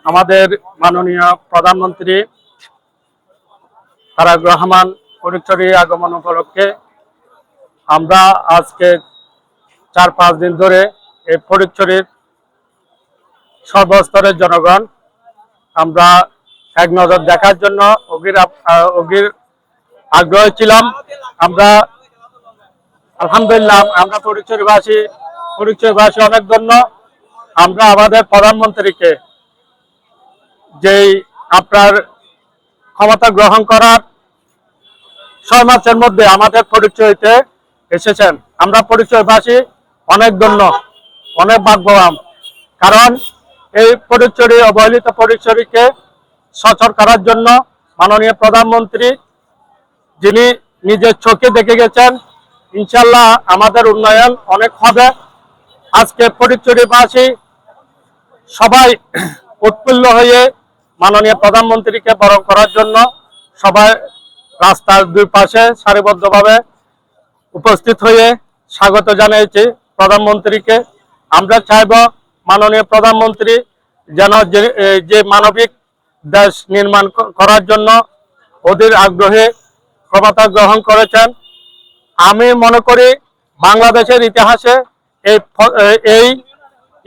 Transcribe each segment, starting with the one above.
আমাদের মাননীয় প্রধানমন্ত্রী তারেক রহমান ফটিকছড়ি আগমন উপলক্ষে আমরা আজকে 4-5 দিন ধরে এই ফটিকছড়ির সর্বস্তরের জনগণ আমরা এক নজর দেখার জন্য অগির আগ্রহী ছিলাম। আমরা আলহামদুলিল্লাহ আমরা ফটিকছড়িবাসী অনেক ধন্য। আমরা আমাদের প্রধানমন্ত্রীকে যেই আপনার ক্ষমতা গ্রহণ করার 6 মাসের মধ্যে আমাদের ফটিকছড়িতে এসেছেন। আমরা ফটিকছড়িবাসী অনেক ধন্য, অনেক ভাগ্যবান, কারণ এই ফটিকছড়ি অবহেলিত ফটিকছড়িকে সচল করার জন্য মাননীয় প্রধানমন্ত্রী যিনি নিজের চোখে দেখে গেছেন, ইনশাল্লাহ আমাদের উন্নয়ন অনেক হবে। আজকে ফটিকছড়িবাসী সবাই উৎফুল্ল হয়ে মাননীয় প্রধানমন্ত্রীকে বরণ করার জন্য সবাই রাস্তার দুই পাশে সারিবদ্ধভাবে উপস্থিত হয়ে স্বাগত জানিয়েছি প্রধানমন্ত্রীকে। আমরা চাইব মাননীয় প্রধানমন্ত্রী যেন যে মানবিক দেশ নির্মাণ করার জন্য ওদের আগ্রহে ক্ষমতা গ্রহণ করেছেন। আমি মনে করি বাংলাদেশের ইতিহাসে এই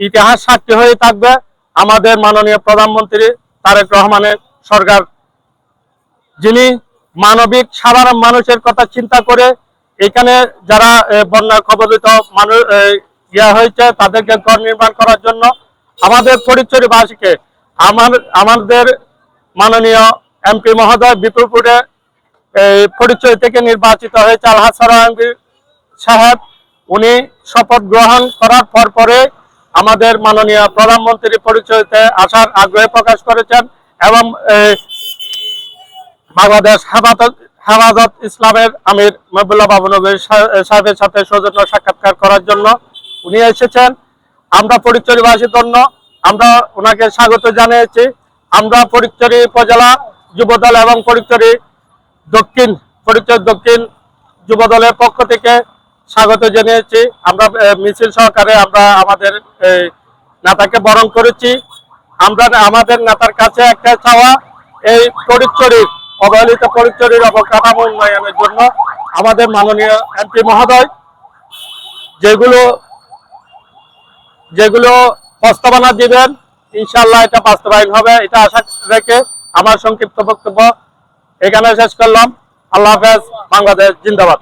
ইতিহাস সাক্ষী হয়ে থাকবে আমাদের মাননীয় প্রধানমন্ত্রী তারেক রহমানের সরকার, যিনি মানবিক সাধারণ মানুষের কথা চিন্তা করে এখানে যারা বন্যা কবলিত মানুষ হয়েছে তাদেরকে ঘর নির্মাণ করার জন্য আমাদের ফটিকছড়িবাসীকে আমাদের মাননীয় এমপি মহোদয় বিপুলপুরে ফটিকছড়ি থেকে নির্বাচিত হয়েছে আলহাজ সরাঙ্গীর সাহেব। উনি শপথ গ্রহণ করার পরে আমাদের মাননীয় প্রধানমন্ত্রী ফটিকছড়িতে আসার আগ্রহ প্রকাশ করেছেন এবং বাংলাদেশ হেফাজত ইসলামের আমির মহিবুল্লাহ বাবু নগরী সাহেবের সাথে সৌজন্য সাক্ষাৎকার করার জন্য উনি এসেছেন। আমরা ফটিকছড়িবাসীর জন্য আমরা ওনাকে স্বাগত জানিয়েছি। আমরা ফটিকছড়ি উপজেলা যুবদল এবং ফটিকছড়ি দক্ষিণ যুবদলের পক্ষ থেকে স্বাগত জানিয়েছি। আমরা মিছিল সহকারে আমরা আমাদের নেতাকে বরণ করেছি। আমরা আমাদের নেতার কাছে একটা চাওয়া, এই ফটিকছড়ির অবহেলিত ফটিকছড়ির অবকাঠামো উন্নয়নের জন্য আমাদের মাননীয় এমপি মহোদয় যেগুলো প্রস্তাবনা দিবেন ইনশাল্লাহ এটা বাস্তবায়ন হবে, এটা আশা রেখে আমার সংক্ষিপ্ত বক্তব্য এখানে শেষ করলাম। আল্লাহ হাফেজ। বাংলাদেশ জিন্দাবাদ।